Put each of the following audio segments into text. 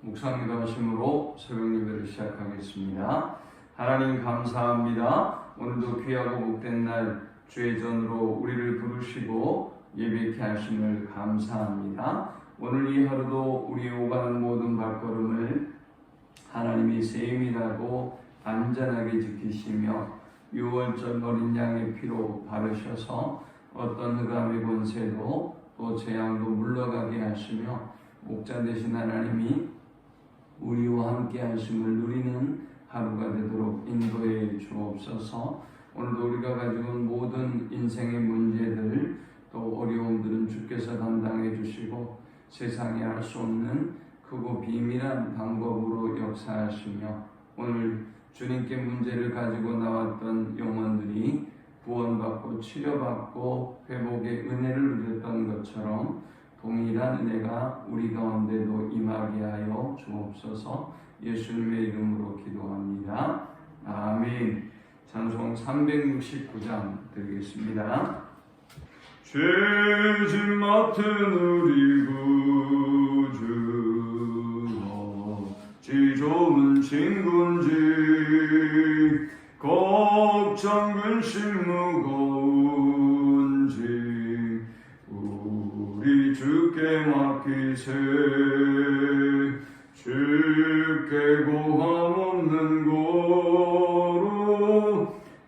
묵상 기도하심으로 새벽 예배를 시작하겠습니다. 하나님 감사합니다. 오늘도 귀하고 복된 날 주의 전으로 우리를 부르시고 예배케 하심을 감사합니다. 오늘 이 하루도 우리 오가는 모든 발걸음을 하나님이 세밀하고 안전하게 지키시며 유월절 어린 양의 피로 바르셔서 어떤 흑암의 권세도 또 재앙도 물러가게 하시며 목자 되신 하나님이 우리와 함께 하심을 누리는 하루가 되도록 인도해 주옵소서. 오늘도 우리가 가지고 온 모든 인생의 문제들 또 어려움들은 주께서 담당해 주시고 세상에 할 수 없는 크고 비밀한 방법으로 역사하시며 오늘 주님께 문제를 가지고 나왔던 영혼들이 구원받고 치료받고 회복의 은혜를 누렸던 것처럼 동일한 은혜가 우리 가운데도 임하게 하여 주옵소서. 예수님의 이름으로 기도합니다. 아멘. 찬송 369장 드리겠습니다. 죄짐 맡은 우리 구주 어찌 좋은 친구인지 걱정 근심 무거운지 우리 주께 맡기세. 주께 고함 없는 고로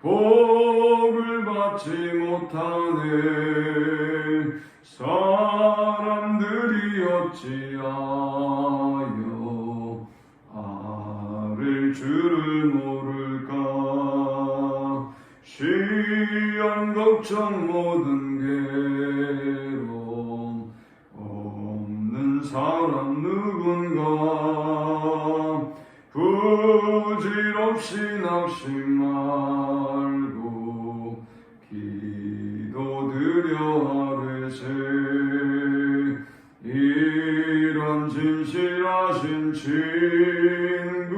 복을 받지 못하네. 사람들이 어찌하여 아를 주를 모를까. 시험 걱정 모든 괴로움 없는 사람 누군가. 부질없이 낙심 말고 기도드려 아뢰세. 이런 진실하신 친구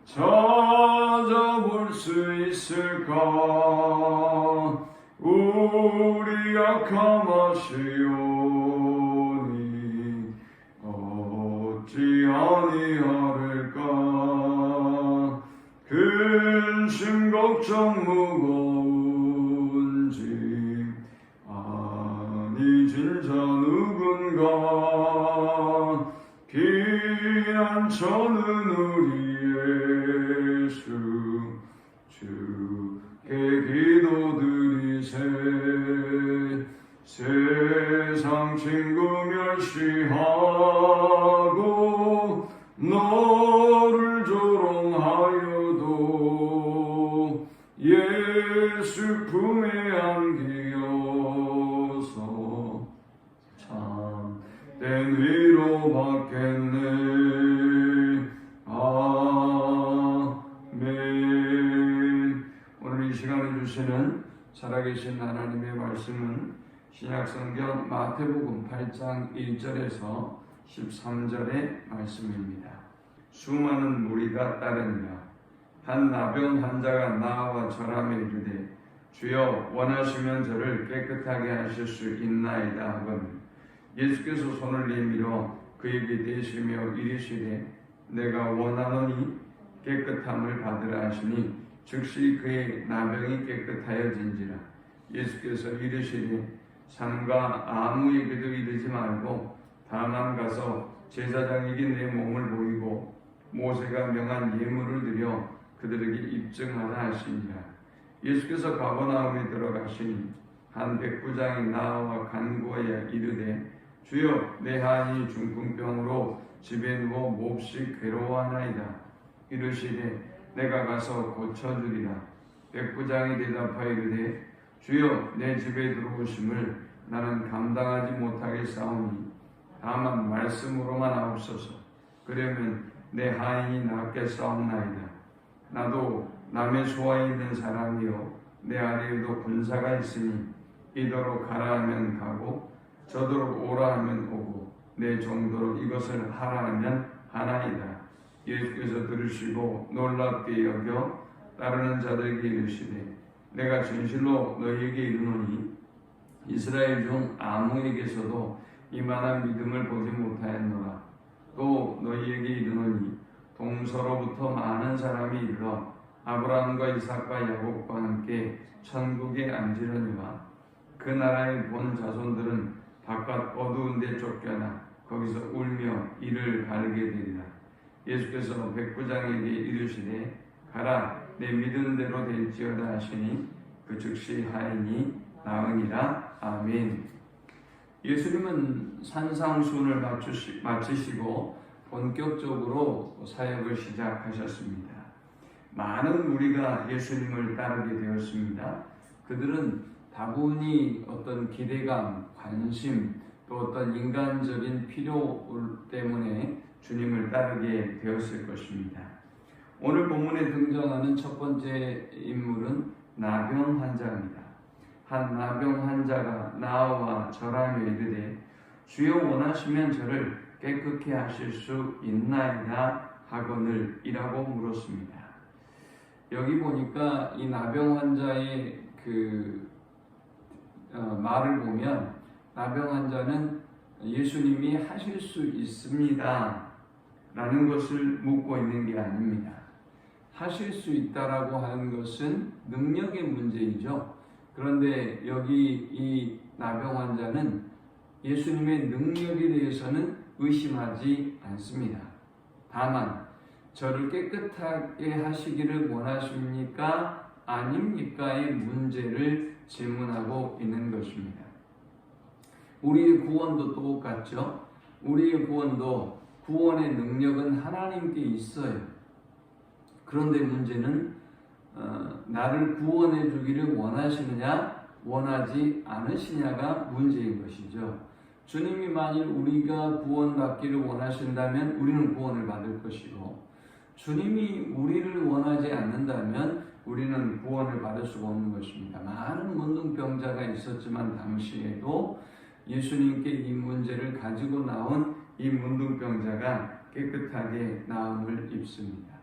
찾아볼 수 있을까. 우리 약함 아시오니 어찌 아니하릴까. 근심 걱정 무거운지 아니 진짜 누군가. 피난처는 우리 예수 주께 기도드리세. 세상 친구 멸시하고 너를 조롱하여도 예수 품에 안기어서 참된 위로 받겠네. 아멘. 오늘 이 시간에 주시는 살아계신 하나님의 말씀은 신약성경 마태복음 8장 1절에서 13절의 말씀입니다. 수많은 무리가 따르니라. 한 나병 환자가 나와 절하며 이르되 주여 원하시면 저를 깨끗하게 하실 수 있나이다 하거늘 예수께서 손을 내밀어 그에게 대시며 이르시되 내가 원하노니 깨끗함을 받으라 하시니 즉시 그의 나병이 깨끗하여진지라. 예수께서 이르시되 삼가 아무에게도 이르지 말고 다만 가서 제사장에게 내 몸을 보이고 모세가 명한 예물을 드려 그들에게 입증하라 하시니라. 예수께서 가버나움에 들어가시니 한 백부장이 나와 간구하여 이르되 주여 내 하인이 중풍병으로 집에 누워 몹시 괴로워하나이다. 이르시되 내가 가서 고쳐주리라. 백부장이 대답하여 이르되 주여 내 집에 들어오심을 나는 감당하지 못하겠사오니 다만 말씀으로만 하옵소서. 그러면 내 하인이 낫겠사옵나이다. 나도 남의 소아에 있는 사람이요 내 아래에도 군사가 있으니 이더러 가라 하면 가고 저더러 오라 하면 오고 내 정도로 이것을 하라 하면 하나이다. 예수께서 들으시고 놀랍게 여겨 따르는 자들에게 이르시되 내가 진실로 너희에게 이르노니 이스라엘 중 아무에게서도 이만한 믿음을 보지 못하였노라. 또 너희에게 이르노니 동서로부터 많은 사람이 일러 아브라함과 이삭과 야곱과 함께 천국에 앉으려니와 그 나라의 본 자손들은 바깥 어두운 데 쫓겨나 거기서 울며 이를 갈게 되리라. 예수께서 백부장에게 이르시되 가라 내 믿은 대로 될지어다 하시니 그 즉시 하이니 나으니라. 아멘. 예수님은 산상수훈을 마치시고 본격적으로 사역을 시작하셨습니다. 많은 무리가 예수님을 따르게 되었습니다. 그들은 다분히 어떤 기대감, 관심, 또 어떤 인간적인 필요 때문에 주님을 따르게 되었을 것입니다. 오늘 본문에 등장하는 첫 번째 인물은 나병 환자입니다. 한 나병 환자가 나와 절하며 이르되 주여 원하시면 저를 깨끗게 하실 수 있나이다 하거늘 이라고 물었습니다. 여기 보니까 이 나병 환자의 말을 보면 나병 환자는 예수님이 하실 수 있습니다 라는 것을 묻고 있는 게 아닙니다. 하실 수 있다라고 하는 것은 능력의 문제이죠. 그런데 여기 이 나병 환자는 예수님의 능력에 대해서는 의심하지 않습니다. 다만 저를 깨끗하게 하시기를 원하십니까? 아닙니까의 문제를 질문하고 있는 것입니다. 우리의 구원도 똑같죠. 우리의 구원도 구원의 능력은 하나님께 있어요. 그런데 문제는 나를 구원해 주기를 원하시느냐 원하지 않으시냐가 문제인 것이죠. 주님이 만일 우리가 구원받기를 원하신다면 우리는 구원을 받을 것이고 주님이 우리를 원하지 않는다면 우리는 구원을 받을 수가 없는 것입니다. 많은 문둥병자가 있었지만 당시에도 예수님께 이 문제를 가지고 나온 이 문둥병자가 깨끗하게 나음을 입습니다.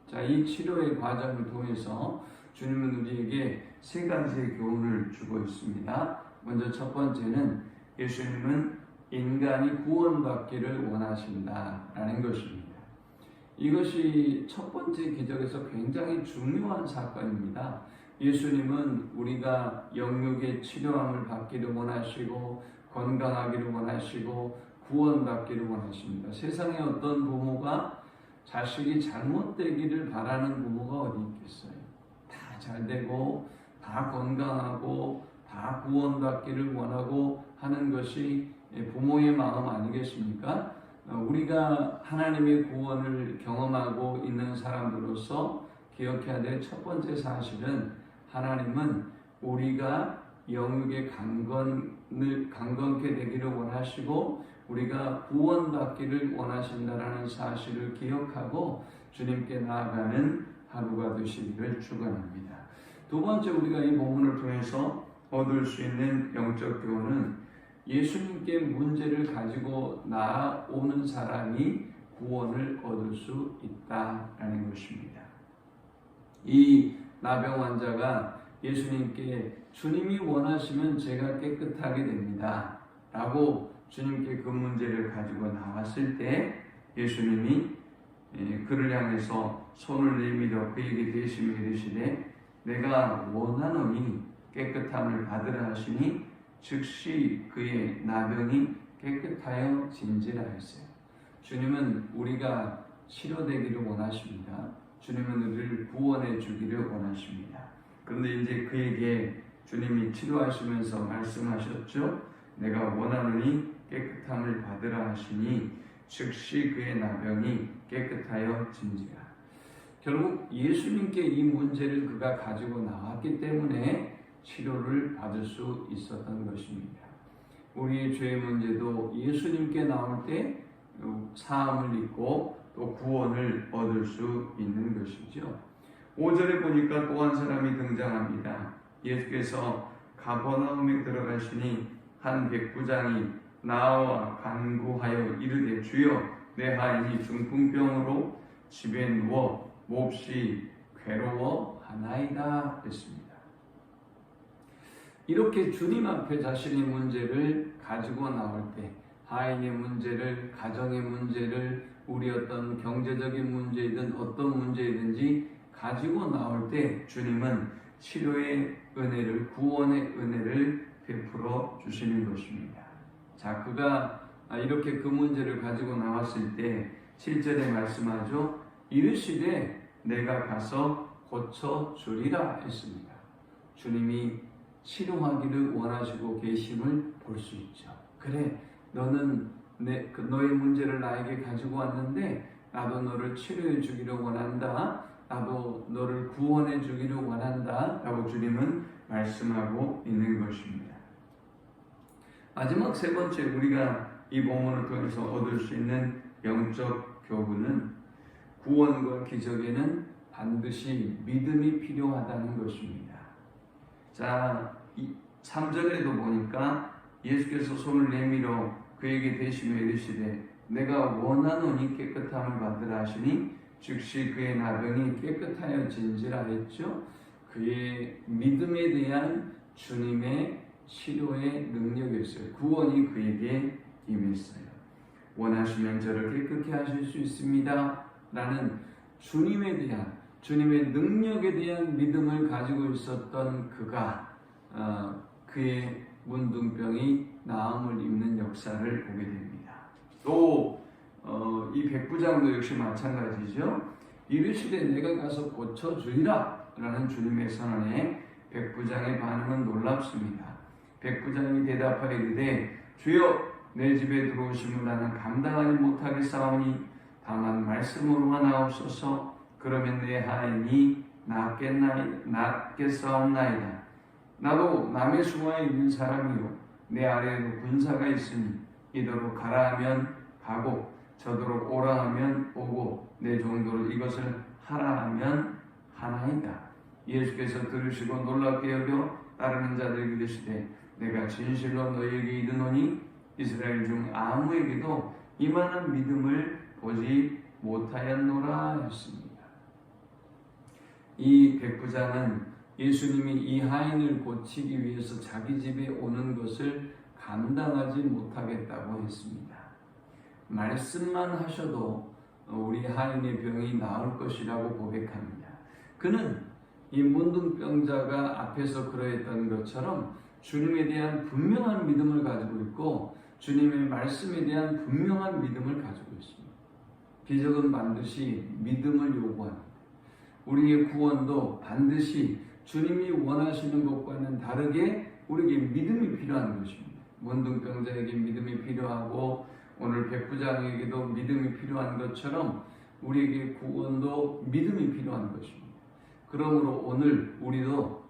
자, 이 치료의 과정을 통해서 주님은 우리에게 세 가지의 교훈을 주고 있습니다. 먼저 첫 번째는 예수님은 인간이 구원받기를 원하신다라는 것입니다. 이것이 첫 번째 기적에서 굉장히 중요한 사건입니다. 예수님은 우리가 영육의 치료함을 받기를 원하시고 건강하기를 원하시고 구원받기를 원하십니다. 세상에 어떤 부모가 자식이 잘못되기를 바라는 부모가 어디 있겠어요? 다 잘되고 다 건강하고 다 구원받기를 원하고 하는 것이 부모의 마음 아니겠습니까? 우리가 하나님의 구원을 경험하고 있는 사람들로서 기억해야 될 첫 번째 사실은 하나님은 우리가 영육의 강건케 되기를 원하시고 우리가 구원받기를 원하신다라는 사실을 기억하고 주님께 나아가는 하루가 되시기를 축원합니다. 두 번째 우리가 이 본문을 통해서 얻을 수 있는 영적 교훈은 예수님께 문제를 가지고 나아오는 사람이 구원을 얻을 수 있다라는 것입니다. 이 나병 환자가 예수님께 주님이 원하시면 제가 깨끗하게 됩니다 라고 주님께 그 문제를 가지고 나왔을 때 예수님이 그를 향해서 손을 내밀어 그에게 대시며 이르시되 내가 원하노니 깨끗함을 받으라 하시니 즉시 그의 나병이 깨끗하여 진지라 했어요. 주님은 우리가 치료되기를 원하십니다. 주님은 우리를 구원해 주기를 원하십니다. 그런데 이제 그에게 주님이 치료하시면서 말씀하셨죠. 내가 원하노니 깨끗함을 받으라 하시니 즉시 그의 나병이 깨끗하여 진지라. 결국 예수님께 이 문제를 그가 가지고 나왔기 때문에 치료를 받을 수 있었던 것입니다. 우리의 죄의 문제도 예수님께 나올 때 사함을 입고 또 구원을 얻을 수 있는 것이죠. 5절에 보니까 또 한 사람이 등장합니다. 예수께서 가버나움에 들어가시니 한 백부장이 나와 간구하여 이르되 주여 내 하인이 중풍병으로 집에 누워 몹시 괴로워하나이다 했습니다. 이렇게 주님 앞에 자신의 문제를 가지고 나올 때 하인의 문제를, 가정의 문제를, 우리 어떤 경제적인 문제이든 어떤 문제이든지 가지고 나올 때 주님은 치료의 은혜를, 구원의 은혜를 베풀어 주시는 것입니다. 자, 그가 이렇게 그 문제를 가지고 나왔을 때 7절에 말씀하죠. 이르시되 내가 가서 고쳐 주리라 했습니다. 주님이 치료하기를 원하시고 계심을 볼 수 있죠. 그래, 너는 너의 문제를 나에게 가지고 왔는데 나도 너를 치료해 주기를 원한다. 나도 너를 구원해 주기를 원한다. 라고 주님은 말씀하고 있는 것입니다. 마지막 세 번째, 우리가 이 본문을 통해서 얻을 수 있는 영적 교훈은 구원과 기적에는 반드시 믿음이 필요하다는 것입니다. 자, 3절에도 보니까 예수께서 손을 내밀어 그에게 대시며 이르시되 내가 원하노니 깨끗함을 받으라 하시니 즉시 그의 나병이 깨끗하여진지라 했죠. 그의 믿음에 대한 주님의 치료의 능력이었어요. 구원이 그에게 임했어요. 원하시면 저를 깨끗게 하실 수 있습니다 라는 주님에 대한, 주님의 능력에 대한 믿음을 가지고 있었던 그가 그의 문둥병이 나음을 입는 역사를 보게 됩니다. 또 이 백부장도 역시 마찬가지죠. 이르시되 내가 가서 고쳐주리라 라는 주님의 선언에 백부장의 반응은 놀랍습니다. 백부장이 대답하여 이르되 주여 내 집에 들어오심을 나는 감당하지 못하겠사오니 다만 말씀으로만 하옵소서. 그러면 내 하인이 낫겠사옵나이다. 나도 남의 수하에 있는 사람이요 내 아래에도 군사가 있으니 이더러 가라 하면 가고 저더러 오라 하면 오고 내 종도로 이것을 하라 하면 하나이다. 예수께서 들으시고 놀랍게 여겨 따르는 자들에게 이르시되 내가 진실로 너희에게 이르노니 이스라엘 중 아무에게도 이만한 믿음을 보지 못하였노라 했습니다. 이 백부장은 예수님이 이 하인을 고치기 위해서 자기 집에 오는 것을 감당하지 못하겠다고 했습니다. 말씀만 하셔도 우리 하인의 병이 나을 것이라고 고백합니다. 그는 이 문둥병자가 앞에서 그러했던 것처럼 주님에 대한 분명한 믿음을 가지고 있고 주님의 말씀에 대한 분명한 믿음을 가지고 있습니다. 기적은 반드시 믿음을 요구합니다. 우리의 구원도 반드시 주님이 원하시는 것과는 다르게 우리에게 믿음이 필요한 것입니다. 문둥병자에게 믿음이 필요하고 오늘 백부장에게도 믿음이 필요한 것처럼 우리에게 구원도 믿음이 필요한 것입니다. 그러므로 오늘 우리도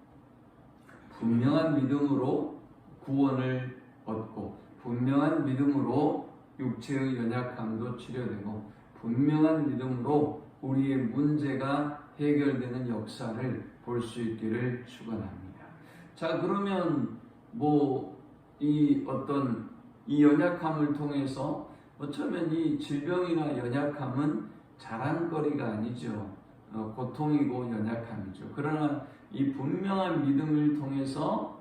분명한 믿음으로 구원을 얻고 분명한 믿음으로 육체의 연약함도 치료되고 분명한 믿음으로 우리의 문제가 해결되는 역사를 볼 수 있기를 축원합니다. 자, 그러면 이 연약함을 통해서 어쩌면 이 질병이나 연약함은 자랑거리가 아니죠. 고통이고 연약함이죠. 그러나 이 분명한 믿음을 통해서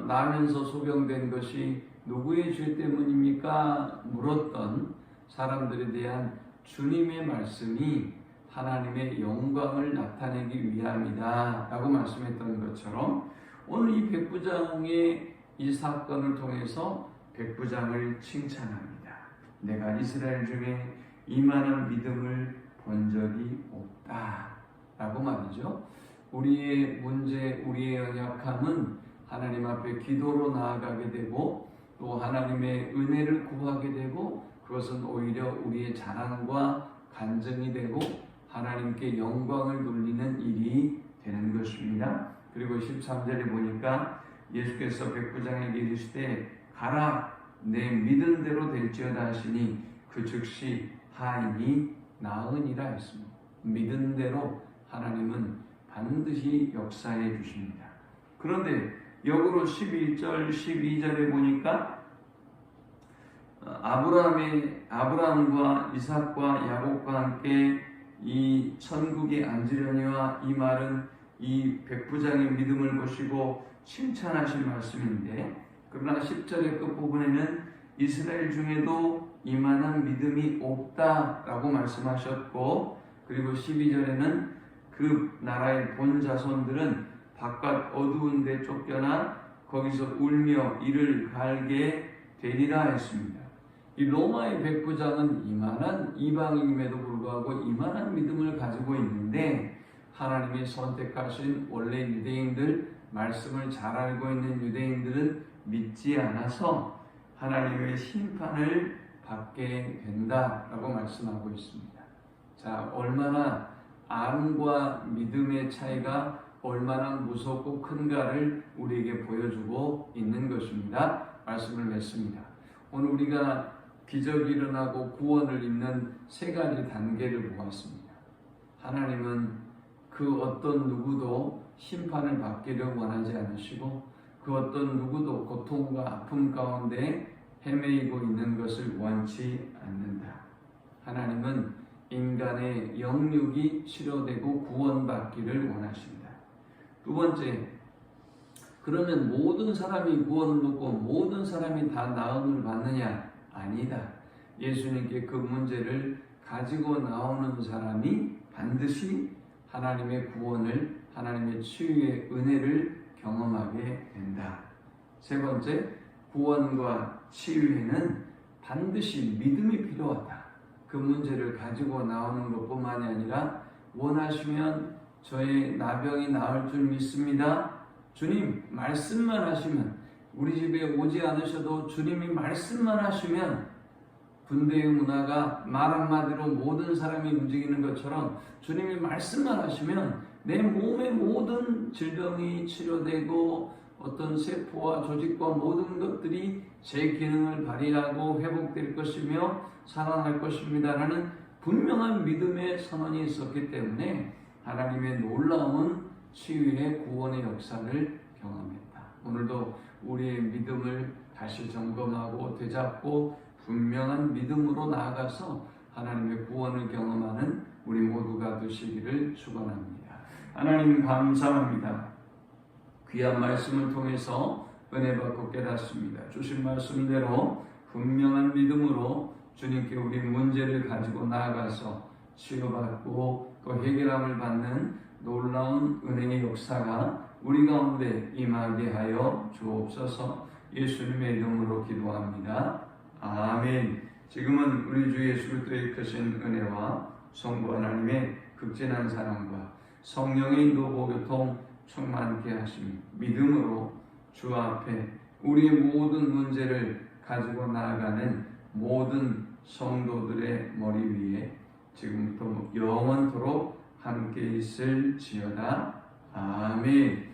나면서 소병된 것이 누구의 죄 때문입니까? 물었던 사람들에 대한 주님의 말씀이 하나님의 영광을 나타내기 위함이다 라고 말씀했던 것처럼 오늘 이 백부장의 이 사건을 통해서 백부장을 칭찬합니다. 내가 이스라엘 중에 이만한 믿음을 본 적이 없다 라고 말이죠. 우리의 문제, 우리의 연약함은 하나님 앞에 기도로 나아가게 되고 또 하나님의 은혜를 구하게 되고 그것은 오히려 우리의 자랑과 간증이 되고 하나님께 영광을 돌리는 일이 되는 것입니다. 그리고 13절에 보니까 예수께서 백부장에게 이르시되 가라 내 믿은 대로 될지어다 하시니 그 즉시 하인이 나으니라 했습니다. 믿은 대로 하나님은 반드시 역사해 주십니다. 그런데 역으로 11절, 12절에 보니까 아브라함과 이삭과 야곱과 함께 이 천국에 앉으려니와 이 말은 이 백부장의 믿음을 보시고 칭찬하신 말씀인데 그러나 10절의 끝부분에는 이스라엘 중에도 이만한 믿음이 없다라고 말씀하셨고, 그리고 12절에는 그 나라의 본 자손들은 바깥 어두운 데 쫓겨나 거기서 울며 이를 갈게 되리라 했습니다. 이 로마의 백부장은 이만한 이방인임에도 불구하고 이만한 믿음을 가지고 있는데, 하나님이 선택하신 원래 유대인들, 말씀을 잘 알고 있는 유대인들은 믿지 않아서 하나님의 심판을 받게 된다라고 말씀하고 있습니다. 자, 얼마나 암과 믿음의 차이가 얼마나 무섭고 큰가를 우리에게 보여주고 있는 것입니다. 말씀을 맺습니다. 오늘 우리가 기적이 일어나고 구원을 잇는 세 가지 단계를 보았습니다. 하나님은 그 어떤 누구도 심판을 받기를 원하지 않으시고, 그 어떤 누구도 고통과 아픔 가운데 헤매이고 있는 것을 원치 않는다. 하나님은 인간의 영육이 치료되고 구원받기를 원하십니다. 두 번째, 그러면 모든 사람이 구원을 얻고 모든 사람이 다 나음을 받느냐? 아니다. 예수님께 그 문제를 가지고 나오는 사람이 반드시 하나님의 구원을, 하나님의 치유의 은혜를 경험하게 된다. 세 번째, 구원과 치유에는 반드시 믿음이 필요하다. 그 문제를 가지고 나오는 것뿐만이 아니라, 원하시면 저의 나병이 나을 줄 믿습니다. 주님 말씀만 하시면, 우리 집에 오지 않으셔도 주님이 말씀만 하시면, 군대의 문화가 말 한마디로 모든 사람이 움직이는 것처럼 주님이 말씀만 하시면 내 몸의 모든 질병이 치료되고 어떤 세포와 조직과 모든 것들이 제 기능을 발휘하고 회복될 것이며 살아날 것입니다라는 분명한 믿음의 선언이 있었기 때문에 하나님의 놀라운 치유의 구원의 역사를 경험했다. 오늘도 우리의 믿음을 다시 점검하고 되잡고 분명한 믿음으로 나아가서 하나님의 구원을 경험하는 우리 모두가 되시기를 축원합니다. 하나님 감사합니다. 귀한 말씀을 통해서 은혜 받고 깨닫습니다. 주신 말씀대로 분명한 믿음으로 주님께 우리 문제를 가지고 나아가서 치유받고 또 해결함을 받는 놀라운 은혜의 역사가 우리 가운데 임하게 하여 주옵소서. 예수님의 이름으로 기도합니다. 아멘. 지금은 우리 주 예수 그리스도의 크신 은혜와 성부 하나님의 극진한 사랑과 성령의 인도 교통 충만케 하시며 믿음으로 주 앞에 우리의 모든 문제를 가지고 나아가는 모든 성도들의 머리 위에 지금부터 영원토록 함께 있을지어다. 아멘.